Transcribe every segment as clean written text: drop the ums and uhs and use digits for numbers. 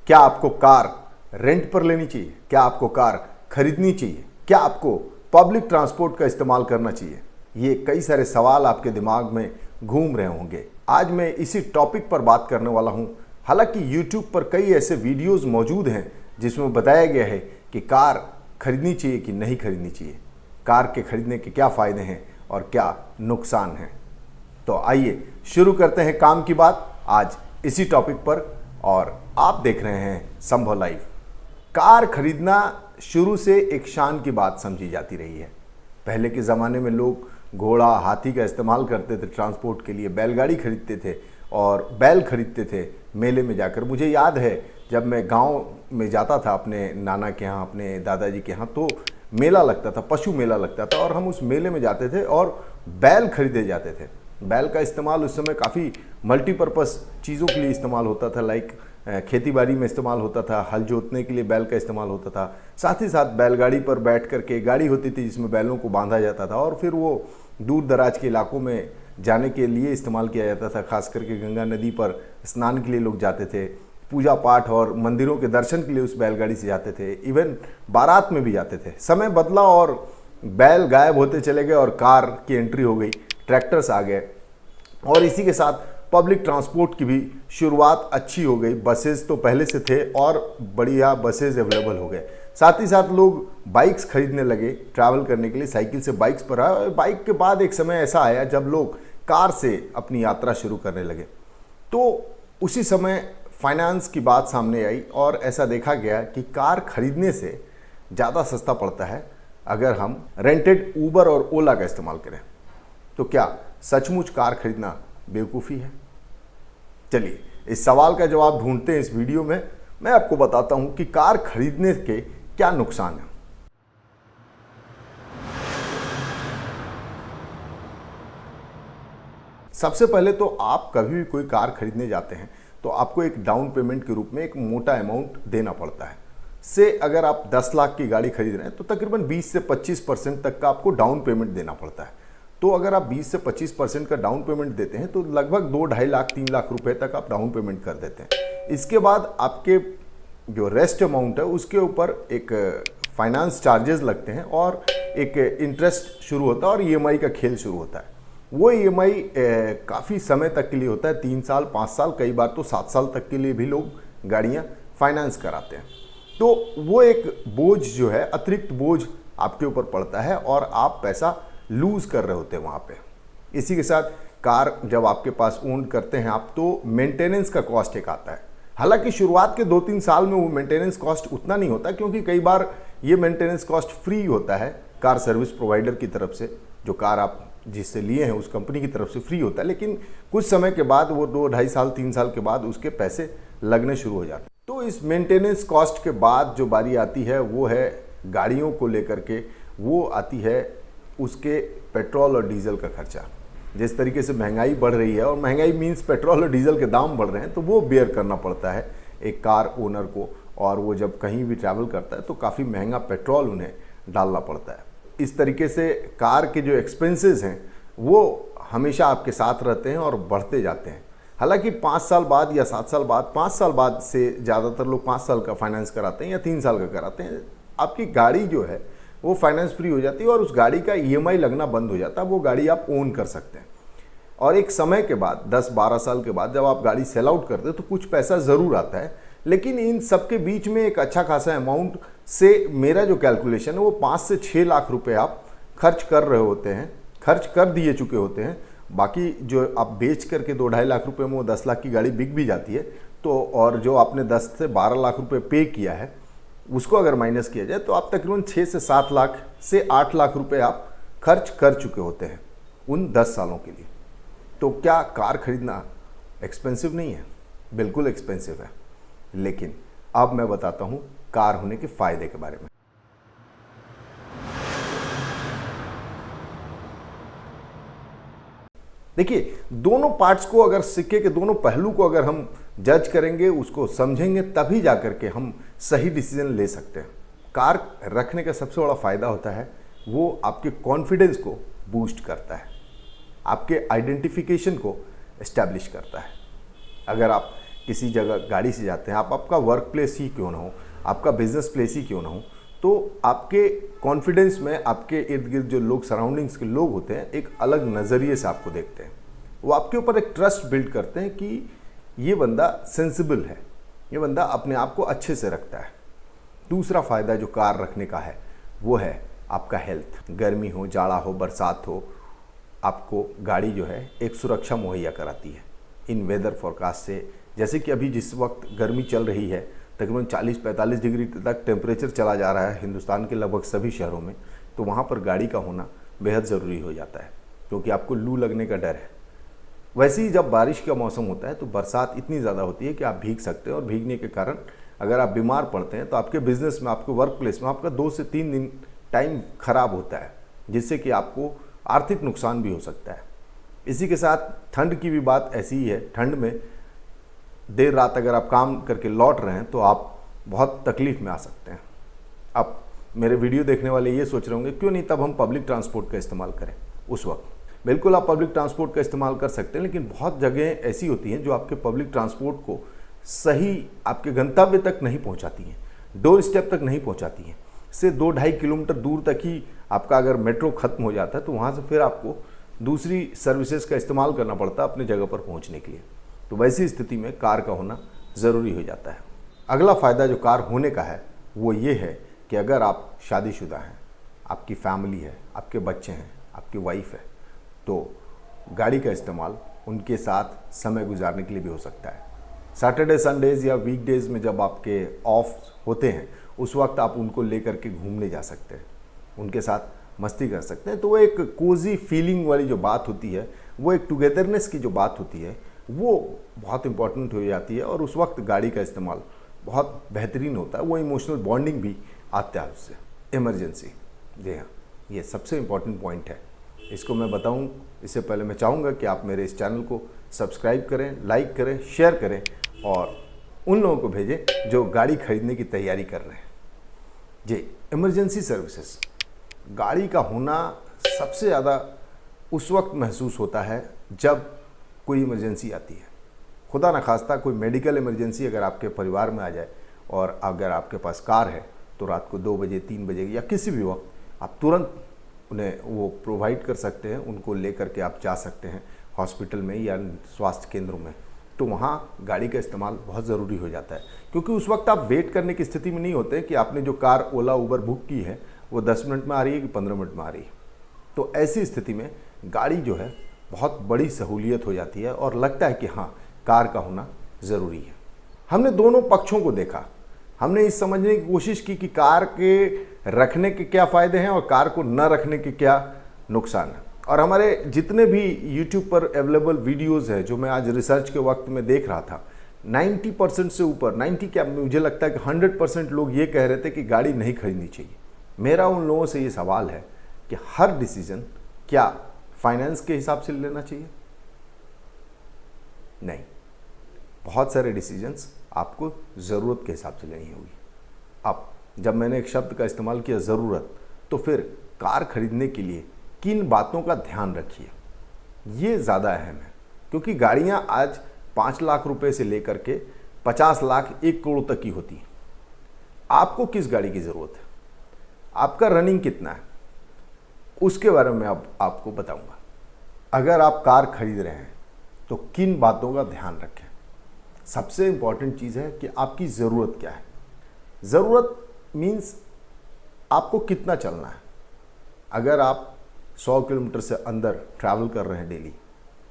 क्या आपको car rent पर लेनी चाहिए? क्या आपको कार खरीदनी चाहिए? क्या आपको पब्लिक ट्रांसपोर्ट का इस्तेमाल करना चाहिए? ये कई सारे सवाल आपके दिमाग में घूम रहे होंगे। आज मैं इसी टॉपिक पर बात करने वाला हूं। हालांकि YouTube पर कई ऐसे वीडियोस मौजूद हैं जिसमें बताया गया है कि कार खरीदनी चाहिए कि नहीं खरीदनी चाहिए, कार के खरीदने के क्या फ़ायदे हैं और क्या नुकसान हैं। तो आइए शुरू करते हैं काम की बात आज इसी टॉपिक पर, और आप देख रहे हैं संभव लाइव। कार खरीदना शुरू से एक शान की बात समझी जाती रही है। पहले के ज़माने में लोग घोड़ा हाथी का इस्तेमाल करते थे ट्रांसपोर्ट के लिए, बैलगाड़ी खरीदते थे और बैल खरीदते थे मेले में जाकर। मुझे याद है जब मैं गांव में जाता था अपने नाना के यहाँ, अपने दादाजी के यहाँ, तो मेला लगता था, पशु मेला लगता था और हम उस मेले में जाते थे और बैल खरीदे जाते थे। बैल का इस्तेमाल उस समय काफ़ी मल्टीपर्पज़ चीज़ों के लिए इस्तेमाल होता था, लाइक खेती बाड़ी में इस्तेमाल होता था, हल जोतने के लिए बैल का इस्तेमाल होता था। साथ ही साथ बैलगाड़ी पर बैठ करके गाड़ी होती थी जिसमें बैलों को बांधा जाता था और फिर वो दूर दराज के इलाकों में जाने के लिए इस्तेमाल किया जाता था। खास करके गंगा नदी पर स्नान के लिए लोग जाते थे, पूजा पाठ और मंदिरों के दर्शन के लिए उस बैलगाड़ी से जाते थे, इवन बारात में भी जाते थे। समय बदला और बैल गायब होते चले गए और कार की एंट्री हो गई, ट्रैक्टर्स आ गए और इसी के साथ पब्लिक ट्रांसपोर्ट की भी शुरुआत अच्छी हो गई। बसेस तो पहले से थे और बढ़िया बसेस अवेलेबल हो गए। साथ ही साथ लोग बाइक्स खरीदने लगे ट्रैवल करने के लिए, साइकिल से बाइक्स पर आए और बाइक के बाद एक समय ऐसा आया जब लोग कार से अपनी यात्रा शुरू करने लगे। तो उसी समय फाइनेंस की बात सामने आई और ऐसा देखा गया कि कार खरीदने से ज़्यादा सस्ता पड़ता है अगर हम रेंटेड ऊबर और ओला का इस्तेमाल करें। तो क्या सचमुच कार खरीदना बेवकूफ़ी है? चलिए इस सवाल का जवाब ढूंढते हैं इस वीडियो में। मैं आपको बताता हूं कि कार खरीदने के क्या नुकसान हैं। सबसे पहले तो आप कभी भी कोई कार खरीदने जाते हैं तो आपको एक डाउन पेमेंट के रूप में एक मोटा अमाउंट देना पड़ता है। से अगर आप 10 लाख की गाड़ी खरीद रहे हैं तो तकरीबन 20 से 25% तक का आपको डाउन पेमेंट देना पड़ता है। तो अगर आप 20 से 25% का डाउन पेमेंट देते हैं तो लगभग 2-2.5 लाख 3 लाख रुपए तक आप डाउन पेमेंट कर देते हैं। इसके बाद आपके जो रेस्ट अमाउंट है उसके ऊपर एक फाइनेंस चार्जेस लगते हैं और एक इंटरेस्ट शुरू होता है और ईएमआई का खेल शुरू होता है। वो ईएमआई काफ़ी समय तक के लिए होता है, 3 साल 5 साल, कई बार तो 7 साल तक के लिए भी लोग गाड़ियाँ फाइनेंस कराते हैं। तो वो एक बोझ जो है, अतिरिक्त बोझ आपके ऊपर पड़ता है और आप पैसा लूज़ कर रहे होते हैं वहाँ पे। इसी के साथ कार जब आपके पास ओन करते हैं आप, तो मेंटेनेंस का कॉस्ट एक आता है। हालांकि शुरुआत के 2-3 साल में वो मेंटेनेंस कॉस्ट उतना नहीं होता, क्योंकि कई बार ये मेंटेनेंस कॉस्ट फ्री होता है कार सर्विस प्रोवाइडर की तरफ से। जो कार आप जिससे लिए हैं उस कंपनी की तरफ से फ्री होता है, लेकिन कुछ समय के बाद वो 2-2.5 साल 3 साल के बाद उसके पैसे लगने शुरू हो जाते हैं। तो इस मेंटेनेंस कॉस्ट के बाद जो बारी आती है वो है गाड़ियों को लेकर के, वो आती है उसके पेट्रोल और डीजल का खर्चा। जिस तरीके से महंगाई बढ़ रही है, और महंगाई मीन्स पेट्रोल और डीजल के दाम बढ़ रहे हैं, तो वो बेयर करना पड़ता है एक कार ओनर को। और वो जब कहीं भी ट्रैवल करता है तो काफ़ी महंगा पेट्रोल उन्हें डालना पड़ता है। इस तरीके से कार के जो एक्सपेंसेस हैं वो हमेशा आपके साथ रहते हैं और बढ़ते जाते हैं। हालांकि 5 साल बाद या 7 साल बाद, 5 साल बाद से ज़्यादातर लोग 5 साल का फाइनेंस कराते हैं या 3 साल का कराते हैं, आपकी गाड़ी जो है वो फाइनेंस फ्री हो जाती है और उस गाड़ी का ईएमआई लगना बंद हो जाता है। वो गाड़ी आप ओन कर सकते हैं। और एक समय के बाद 10-12 साल के बाद जब आप गाड़ी सेल आउट करते हैं तो कुछ पैसा ज़रूर आता है, लेकिन इन सब के बीच में एक अच्छा खासा अमाउंट से मेरा जो कैलकुलेशन है वो 5 से 6 लाख रुपए आप खर्च कर रहे होते हैं, खर्च कर दिए चुके होते हैं। बाकी जो आप बेच करके 2-2.5 लाख रुपए में वो 10 लाख की गाड़ी बिक भी जाती है, तो और जो आपने 10 से 12 लाख रुपए पे किया है उसको अगर माइनस किया जाए तो आप तकरीबन 6 से 7 लाख से 8 लाख रुपए आप खर्च कर चुके होते हैं उन 10 सालों के लिए। तो क्या कार खरीदना एक्सपेंसिव नहीं है? बिल्कुल एक्सपेंसिव है। लेकिन अब मैं बताता हूं कार होने के फायदे के बारे में। देखिए, दोनों पार्ट्स को, अगर सिक्के के दोनों पहलू को अगर हम जज करेंगे, उसको समझेंगे, तभी जाकर के हम सही डिसीजन ले सकते हैं। कार रखने का सबसे बड़ा फायदा होता है वो आपके कॉन्फिडेंस को बूस्ट करता है, आपके आइडेंटिफिकेशन को एस्टैब्लिश करता है। अगर आप किसी जगह गाड़ी से जाते हैं, आप आपका वर्क प्लेस ही क्यों ना हो, आपका बिजनेस प्लेस ही क्यों ना हो, तो आपके कॉन्फिडेंस में आपके इर्द गिर्द जो लोग, सराउंडिंग्स के लोग होते हैं, एक अलग नज़रिए से आपको देखते हैं। वो आपके ऊपर एक ट्रस्ट बिल्ड करते हैं कि ये बंदा सेंसिबल है, ये बंदा अपने आप को अच्छे से रखता है। दूसरा फ़ायदा जो कार रखने का है वो है आपका हेल्थ। गर्मी हो, जाड़ा हो, बरसात हो, आपको गाड़ी जो है एक सुरक्षा मुहैया कराती है इन वेदर फोरकास्ट से। जैसे कि अभी जिस वक्त गर्मी चल रही है, तकरीबन 40-45 डिग्री तक टेम्परेचर चला जा रहा है हिंदुस्तान के लगभग सभी शहरों में, तो वहाँ पर गाड़ी का होना बेहद ज़रूरी हो जाता है, क्योंकि आपको लू लगने का डर है। वैसे ही जब बारिश का मौसम होता है तो बरसात इतनी ज़्यादा होती है कि आप भीग सकते हैं, और भीगने के कारण अगर आप बीमार पड़ते हैं तो आपके बिजनेस में, आपके वर्क प्लेस में आपका 2 से 3 दिन टाइम खराब होता है, जिससे कि आपको आर्थिक नुकसान भी हो सकता है। इसी के साथ ठंड की भी बात ऐसी ही है। ठंड में देर रात अगर आप काम करके लौट रहे हैं तो आप बहुत तकलीफ में आ सकते हैं। अब मेरे वीडियो देखने वाले ये सोच रहे होंगे क्यों नहीं तब हम पब्लिक ट्रांसपोर्ट का इस्तेमाल करें उस वक्त। बिल्कुल आप पब्लिक ट्रांसपोर्ट का इस्तेमाल कर सकते हैं, लेकिन बहुत जगह ऐसी होती हैं जो आपके पब्लिक ट्रांसपोर्ट को सही आपके गंतव्य तक नहीं पहुंचाती हैं, डोर स्टेप तक नहीं पहुंचाती हैं। से 2-2.5 किलोमीटर दूर तक ही आपका अगर मेट्रो खत्म हो जाता है तो वहाँ से फिर आपको दूसरी सर्विसेज का इस्तेमाल करना पड़ता है अपने जगह पर पहुँचने के लिए। तो वैसी स्थिति में कार का होना ज़रूरी हो जाता है। अगला फ़ायदा जो कार होने का है वो ये है कि अगर आप शादीशुदा हैं, आपकी फैमिली है, आपके बच्चे हैं, आपकी वाइफ है, तो गाड़ी का इस्तेमाल उनके साथ समय गुजारने के लिए भी हो सकता है। सैटरडे संडेज़ या वीकडेज़ में जब आपके ऑफ होते हैं उस वक्त आप उनको लेकर के घूमने जा सकते हैं, उनके साथ मस्ती कर सकते हैं। तो वो एक कोजी फीलिंग वाली जो बात होती है, वो एक टुगेदरनेस की जो बात होती है, वो बहुत इंपॉर्टेंट हो जाती है, और उस वक्त गाड़ी का इस्तेमाल बहुत बेहतरीन होता है। वो इमोशनल बॉन्डिंग भी आता है उससे। इमरजेंसी, जी हाँ, ये सबसे इम्पॉर्टेंट पॉइंट है। इसको मैं बताऊं इससे पहले मैं चाहूँगा कि आप मेरे इस चैनल को सब्सक्राइब करें, लाइक करें, शेयर करें, और उन लोगों को भेजें जो गाड़ी खरीदने की तैयारी कर रहे हैं। जी, इमरजेंसी सर्विसेज, गाड़ी का होना सबसे ज़्यादा उस वक्त महसूस होता है जब कोई इमरजेंसी आती है। खुदा न खास्ता कोई मेडिकल इमरजेंसी अगर आपके परिवार में आ जाए, और अगर आपके पास कार है तो रात को 2 बजे, 3 बजे या किसी भी वक्त आप तुरंत उन्हें वो प्रोवाइड कर सकते हैं, उनको लेकर के आप जा सकते हैं हॉस्पिटल में या स्वास्थ्य केंद्रों में। तो वहाँ गाड़ी का इस्तेमाल बहुत ज़रूरी हो जाता है, क्योंकि उस वक्त आप वेट करने की स्थिति में नहीं होते कि आपने जो कार ओला उबर बुक की है वो 10 मिनट में आ रही है कि 15 मिनट में आ रही है। तो ऐसी स्थिति में गाड़ी जो है बहुत बड़ी सहूलियत हो जाती है, और लगता है कि हाँ, कार का होना ज़रूरी है। हमने दोनों पक्षों को देखा, हमने इस समझने की कोशिश की कि कार के रखने के क्या फ़ायदे हैं और कार को न रखने के क्या नुकसान हैं। और हमारे जितने भी YouTube पर अवेलेबल वीडियोज़ हैं, जो मैं आज रिसर्च के वक्त में देख रहा था, 90% से ऊपर, 90 क्या, मुझे लगता है कि 100% लोग ये कह रहे थे कि गाड़ी नहीं खरीदनी चाहिए। मेरा उन लोगों से ये सवाल है कि हर डिसीजन क्या फाइनेंस के हिसाब से लेना चाहिए? नहीं, बहुत सारे डिसीजंस आपको ज़रूरत के हिसाब से लेनी होगी। अब जब मैंने एक शब्द का इस्तेमाल किया ज़रूरत, तो फिर कार खरीदने के लिए किन बातों का ध्यान रखिए, ये ज़्यादा अहम है। क्योंकि गाड़ियाँ आज 5 लाख रुपए से लेकर के 50 लाख, 1 करोड़ तक की होती हैं। आपको किस गाड़ी की ज़रूरत है, आपका रनिंग कितना है, उसके बारे में अब आपको बताऊंगा। अगर आप कार खरीद रहे हैं तो किन बातों का ध्यान रखें। सबसे इंपॉर्टेंट चीज़ है कि आपकी ज़रूरत क्या है। ज़रूरत मीन्स आपको कितना चलना है। अगर आप 100 किलोमीटर से अंदर ट्रैवल कर रहे हैं डेली,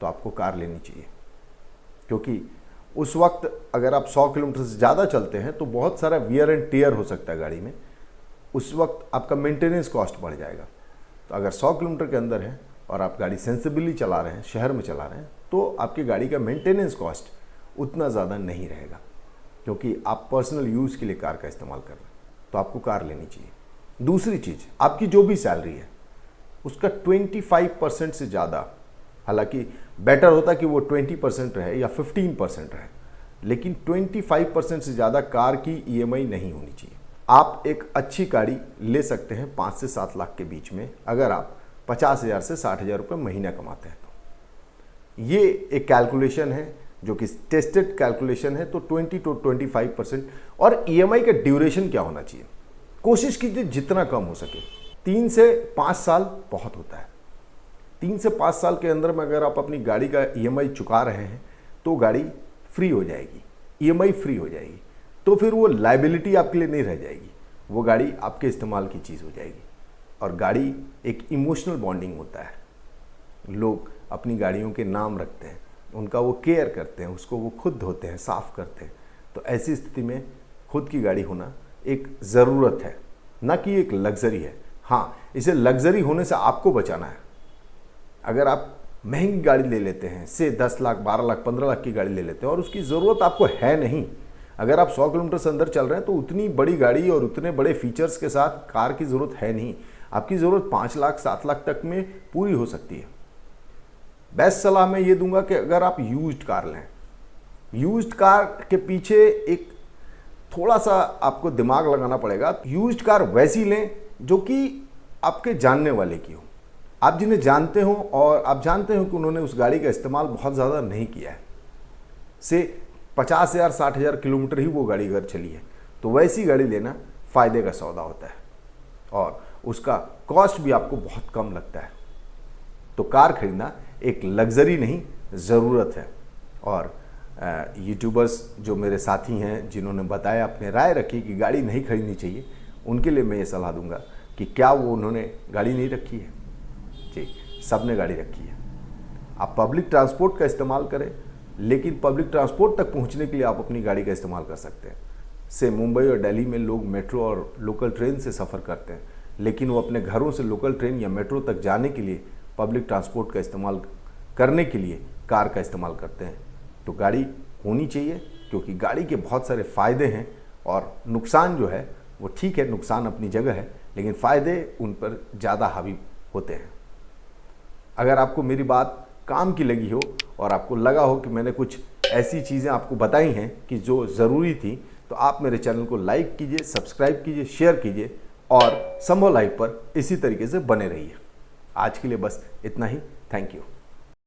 तो आपको कार लेनी चाहिए, क्योंकि उस वक्त अगर आप 100 किलोमीटर से ज़्यादा चलते हैं तो बहुत सारा वियर एंड टियर हो सकता है गाड़ी में। उस वक्त आपका मेंटेनेंस कॉस्ट बढ़ जाएगा। तो अगर 100 किलोमीटर के अंदर है और आप गाड़ी सेंसिबली चला रहे हैं, शहर में चला रहे हैं, तो आपकी गाड़ी का मेंटेनेंस कॉस्ट उतना ज़्यादा नहीं रहेगा, क्योंकि आप पर्सनल यूज़ के लिए कार का इस्तेमाल कर रहे हैं। तो आपको कार लेनी चाहिए। दूसरी चीज़, आपकी जो भी सैलरी है उसका 25% से ज़्यादा, हालांकि बेटर होता कि वो 20% रहे या 15% रहे, लेकिन 25% से ज़्यादा कार की EMI नहीं होनी चाहिए। आप एक अच्छी गाड़ी ले सकते हैं 5 से 7 लाख के बीच में, अगर आप 50,000 से 60,000 रुपये महीना कमाते हैं। तो ये एक कैलकुलेशन है जो कि टेस्टेड कैलकुलेशन है, तो 20 to 25%। और ईएमआई का ड्यूरेशन क्या होना चाहिए, कोशिश कीजिए जितना कम हो सके। 3 से 5 साल बहुत होता है। 3 से 5 साल के अंदर में अगर आप अपनी गाड़ी का ईएमआई चुका रहे हैं तो गाड़ी फ्री हो जाएगी, ईएमआई फ्री हो जाएगी, तो फिर वो लायबिलिटी आपके लिए नहीं रह जाएगी, वो गाड़ी आपके इस्तेमाल की चीज़ हो जाएगी। और गाड़ी एक इमोशनल बॉन्डिंग होता है, लोग अपनी गाड़ियों के नाम रखते हैं, उनका वो केयर करते हैं, उसको वो खुद धोते हैं, साफ़ करते हैं। तो ऐसी स्थिति में खुद की गाड़ी होना एक ज़रूरत है, ना कि एक लग्जरी है। हाँ, इसे लग्जरी होने से आपको बचाना है। अगर आप महंगी गाड़ी ले लेते हैं, से 10 लाख, 12 लाख, 15 लाख की गाड़ी ले लेते हैं और उसकी ज़रूरत आपको है नहीं, अगर आप 100 किलोमीटर से अंदर चल रहे हैं तो उतनी बड़ी गाड़ी और उतने बड़े फीचर्स के साथ कार की ज़रूरत है नहीं। आपकी ज़रूरत 5 लाख, 7 लाख तक में पूरी हो सकती है। बेस्ट सलाह मैं ये दूंगा कि अगर आप यूज्ड कार लें, यूज्ड कार के पीछे एक थोड़ा सा आपको दिमाग लगाना पड़ेगा। यूज्ड कार वैसी लें जो कि आपके जानने वाले की हो, आप जिन्हें जानते हो और आप जानते हो कि उन्होंने उस गाड़ी का इस्तेमाल बहुत ज़्यादा नहीं किया है, से 50,000 60,000 किलोमीटर ही वो गाड़ी अगर चली है, तो वैसी गाड़ी लेना फ़ायदे का सौदा होता है और उसका कॉस्ट भी आपको बहुत कम लगता है। तो कार खरीदना एक लग्जरी नहीं, ज़रूरत है। और यूट्यूबर्स जो मेरे साथी हैं जिन्होंने बताया, अपने राय रखी कि गाड़ी नहीं खरीदनी चाहिए, उनके लिए मैं ये सलाह दूंगा कि क्या वो उन्होंने गाड़ी नहीं रखी है? जी, सबने गाड़ी रखी है। आप पब्लिक ट्रांसपोर्ट का इस्तेमाल करें, लेकिन पब्लिक ट्रांसपोर्ट तक पहुंचने के लिए आप अपनी गाड़ी का इस्तेमाल कर सकते हैं। से मुंबई और दिल्ली में लोग मेट्रो और लोकल ट्रेन से सफ़र करते हैं, लेकिन वो अपने घरों से लोकल ट्रेन या मेट्रो तक जाने के लिए पब्लिक ट्रांसपोर्ट का इस्तेमाल करने के लिए कार का इस्तेमाल करते हैं। तो गाड़ी होनी चाहिए, क्योंकि गाड़ी के बहुत सारे फ़ायदे हैं और नुकसान जो है वो ठीक है, नुकसान अपनी जगह है, लेकिन फ़ायदे उन पर ज़्यादा हावी होते हैं। अगर आपको मेरी बात काम की लगी हो और आपको लगा हो कि मैंने कुछ ऐसी चीज़ें आपको बताई हैं कि जो ज़रूरी थी, तो आप मेरे चैनल को लाइक कीजिए, सब्सक्राइब कीजिए, शेयर कीजिए और संभव लाइफ पर इसी तरीके से बने रहिए। आज के लिए बस इतना ही। Thank you.